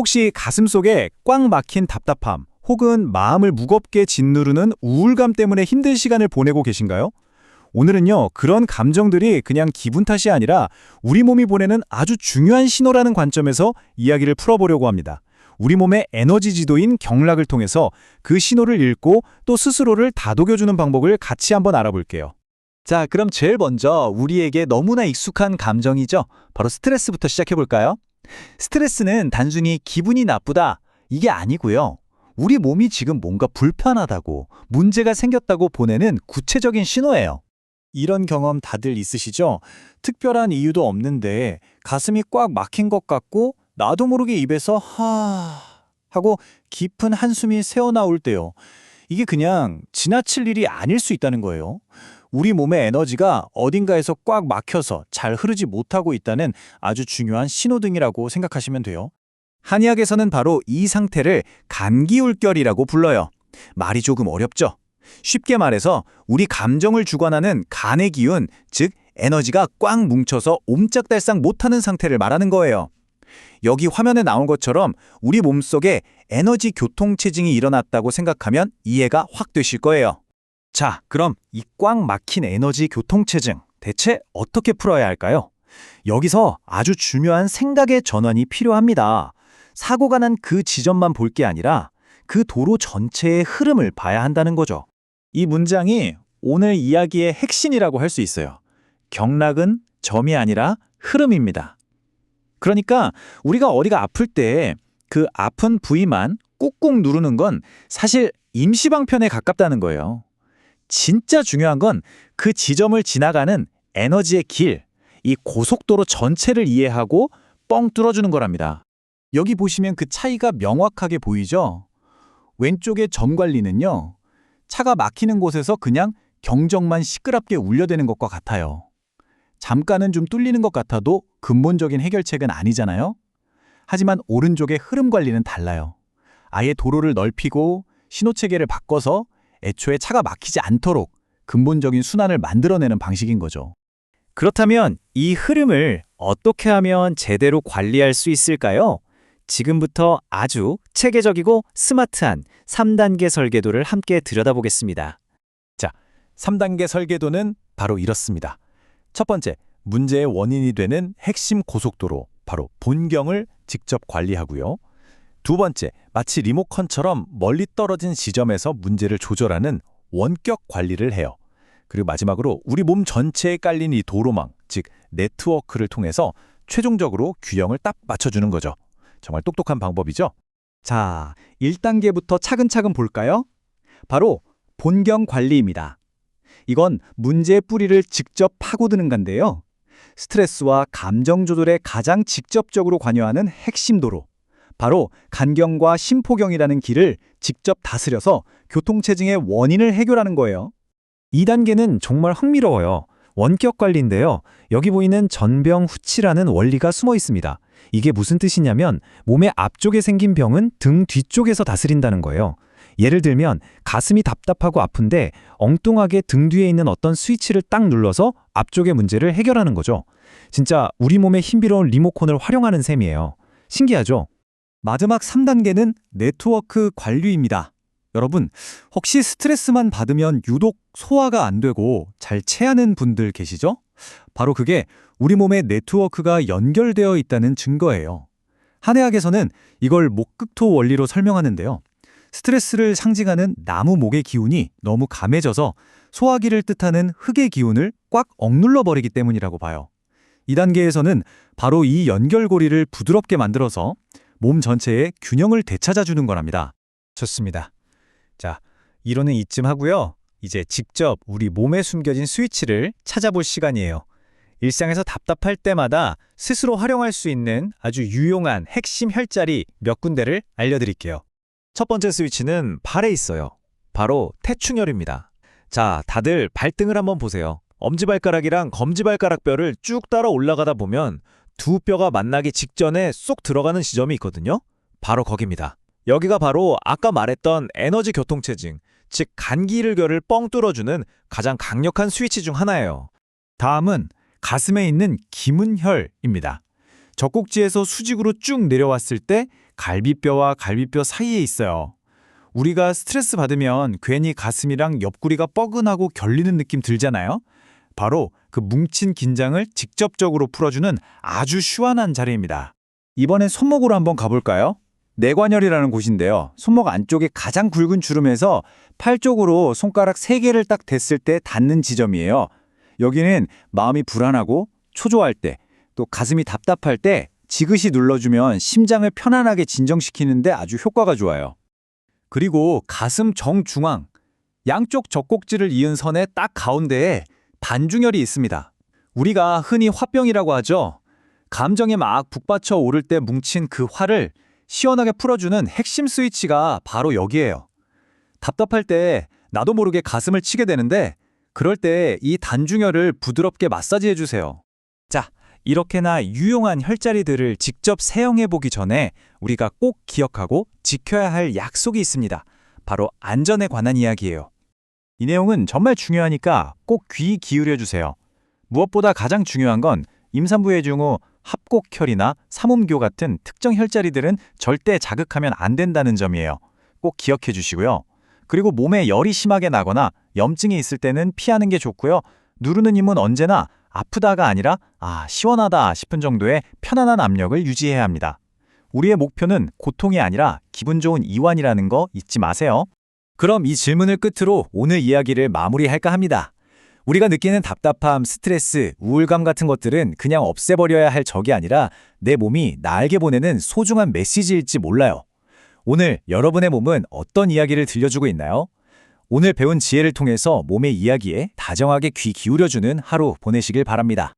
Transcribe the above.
혹시 가슴속에 꽉 막힌 답답함 혹은 마음을 무겁게 짓누르는 우울감 때문에 힘든 시간을 보내고 계신가요? 오늘은요, 그런 감정들이 그냥 기분 탓이 아니라 우리 몸이 보내는 아주 중요한 신호라는 관점에서 이야기를 풀어보려고 합니다. 우리 몸의 에너지 지도인 경락을 통해서 그 신호를 읽고 또 스스로를 다독여주는 방법을 같이 한번 알아볼게요. 자, 그럼 제일 먼저 우리에게 너무나 익숙한 감정이죠. 바로 스트레스부터 시작해볼까요? 스트레스는 단순히 기분이 나쁘다, 이게 아니고요. 우리 몸이 지금 뭔가 불편하다고, 문제가 생겼다고 보내는 구체적인 신호예요. 이런 경험 다들 있으시죠? 특별한 이유도 없는데 가슴이 꽉 막힌 것 같고 나도 모르게 입에서 하고 깊은 한숨이 새어나올 때요. 이게 그냥 지나칠 일이 아닐 수 있다는 거예요. 우리 몸의 에너지가 어딘가에서 꽉 막혀서 잘 흐르지 못하고 있다는 아주 중요한 신호등이라고 생각하시면 돼요. 한의학에서는 바로 이 상태를 감기울결이라고 불러요. 말이 조금 어렵죠? 쉽게 말해서 우리 감정을 주관하는 간의 기운, 즉 에너지가 꽉 뭉쳐서 옴짝달싹 못하는 상태를 말하는 거예요. 여기 화면에 나온 것처럼 우리 몸속에 에너지 교통체증이 일어났다고 생각하면 이해가 확 되실 거예요. 자, 그럼 이 꽉 막힌 에너지 교통체증, 대체 어떻게 풀어야 할까요? 여기서 아주 중요한 생각의 전환이 필요합니다. 사고가 난 그 지점만 볼 게 아니라 그 도로 전체의 흐름을 봐야 한다는 거죠. 이 문장이 오늘 이야기의 핵심이라고 할 수 있어요. 경락은 점이 아니라 흐름입니다. 그러니까 우리가 어디가 아플 때 그 아픈 부위만 꾹꾹 누르는 건 사실 임시방편에 가깝다는 거예요. 진짜 중요한 건 그 지점을 지나가는 에너지의 길, 이 고속도로 전체를 이해하고 뻥 뚫어주는 거랍니다. 여기 보시면 그 차이가 명확하게 보이죠? 왼쪽의 점 관리는요, 차가 막히는 곳에서 그냥 경적만 시끄럽게 울려대는 것과 같아요. 잠깐은 좀 뚫리는 것 같아도 근본적인 해결책은 아니잖아요? 하지만 오른쪽의 흐름 관리는 달라요. 아예 도로를 넓히고 신호체계를 바꿔서 애초에 차가 막히지 않도록 근본적인 순환을 만들어내는 방식인 거죠. 그렇다면 이 흐름을 어떻게 하면 제대로 관리할 수 있을까요? 지금부터 아주 체계적이고 스마트한 3단계 설계도를 함께 들여다보겠습니다. 자, 3단계 설계도는 바로 이렇습니다. 첫 번째, 문제의 원인이 되는 핵심 고속도로, 바로 본경을 직접 관리하고요. 두 번째, 마치 리모컨처럼 멀리 떨어진 지점에서 문제를 조절하는 원격 관리를 해요. 그리고 마지막으로 우리 몸 전체에 깔린 이 도로망, 즉 네트워크를 통해서 최종적으로 균형을 딱 맞춰주는 거죠. 정말 똑똑한 방법이죠? 자, 1단계부터 차근차근 볼까요? 바로 본경 관리입니다. 이건 문제의 뿌리를 직접 파고드는 건데요. 스트레스와 감정 조절에 가장 직접적으로 관여하는 핵심 도로, 바로 간경과 심포경이라는 길을 직접 다스려서 교통체증의 원인을 해결하는 거예요. 2단계는 정말 흥미로워요. 원격 관리인데요. 여기 보이는 전병후치라는 원리가 숨어 있습니다. 이게 무슨 뜻이냐면 몸의 앞쪽에 생긴 병은 등 뒤쪽에서 다스린다는 거예요. 예를 들면 가슴이 답답하고 아픈데 엉뚱하게 등 뒤에 있는 어떤 스위치를 딱 눌러서 앞쪽의 문제를 해결하는 거죠. 진짜 우리 몸의 힘비로운 리모컨을 활용하는 셈이에요. 신기하죠? 마지막 3단계는 네트워크 관리입니다. 여러분, 혹시 스트레스만 받으면 유독 소화가 안 되고 잘 체하는 분들 계시죠? 바로 그게 우리 몸의 네트워크가 연결되어 있다는 증거예요. 한의학에서는 이걸 목극토 원리로 설명하는데요. 스트레스를 상징하는 나무 목의 기운이 너무 감해져서 소화기를 뜻하는 흙의 기운을 꽉 억눌러 버리기 때문이라고 봐요. 2단계에서는 바로 이 연결고리를 부드럽게 만들어서 몸 전체의 균형을 되찾아주는 거랍니다. 좋습니다. 자, 이론은 이쯤 하고요. 이제 직접 우리 몸에 숨겨진 스위치를 찾아볼 시간이에요. 일상에서 답답할 때마다 스스로 활용할 수 있는 아주 유용한 핵심 혈자리 몇 군데를 알려드릴게요. 첫 번째 스위치는 발에 있어요. 바로 태충혈입니다. 자, 다들 발등을 한번 보세요. 엄지발가락이랑 검지발가락 뼈를 쭉 따라 올라가다 보면 두 뼈가 만나기 직전에 쏙 들어가는 지점이 있거든요. 바로 거기입니다. 여기가 바로 아까 말했던 에너지 교통체증, 즉 간기일결을 뻥 뚫어주는 가장 강력한 스위치 중 하나예요. 다음은 가슴에 있는 기문혈입니다. 젖꼭지에서 수직으로 쭉 내려왔을 때 갈비뼈와 갈비뼈 사이에 있어요. 우리가 스트레스 받으면 괜히 가슴이랑 옆구리가 뻐근하고 결리는 느낌 들잖아요? 바로 그 뭉친 긴장을 직접적으로 풀어주는 아주 시원한 자리입니다. 이번엔 손목으로 한번 가볼까요? 내관열이라는 곳인데요. 손목 안쪽에 가장 굵은 주름에서 팔 쪽으로 손가락 3개를 딱 댔을 때 닿는 지점이에요. 여기는 마음이 불안하고 초조할 때, 또 가슴이 답답할 때 지그시 눌러주면 심장을 편안하게 진정시키는데 아주 효과가 좋아요. 그리고 가슴 정중앙, 양쪽 젖꼭지를 이은 선의 딱 가운데에 단중혈이 있습니다. 우리가 흔히 화병이라고 하죠. 감정에 막 북받쳐 오를 때 뭉친 그 화를 시원하게 풀어주는 핵심 스위치가 바로 여기예요. 답답할 때 나도 모르게 가슴을 치게 되는데 그럴 때 이 단중혈을 부드럽게 마사지해 주세요. 자, 이렇게나 유용한 혈자리들을 직접 사용해 보기 전에 우리가 꼭 기억하고 지켜야 할 약속이 있습니다. 바로 안전에 관한 이야기예요. 이 내용은 정말 중요하니까 꼭 귀 기울여 주세요. 무엇보다 가장 중요한 건 임산부 해중 후 합곡혈이나 삼음교 같은 특정 혈자리들은 절대 자극하면 안 된다는 점이에요. 꼭 기억해 주시고요. 그리고 몸에 열이 심하게 나거나 염증이 있을 때는 피하는 게 좋고요. 누르는 힘은 언제나 아프다가 아니라 시원하다 싶은 정도의 편안한 압력을 유지해야 합니다. 우리의 목표는 고통이 아니라 기분 좋은 이완이라는 거 잊지 마세요. 그럼 이 질문을 끝으로 오늘 이야기를 마무리할까 합니다. 우리가 느끼는 답답함, 스트레스, 우울감 같은 것들은 그냥 없애버려야 할 적이 아니라 내 몸이 나에게 보내는 소중한 메시지일지 몰라요. 오늘 여러분의 몸은 어떤 이야기를 들려주고 있나요? 오늘 배운 지혜를 통해서 몸의 이야기에 다정하게 귀 기울여주는 하루 보내시길 바랍니다.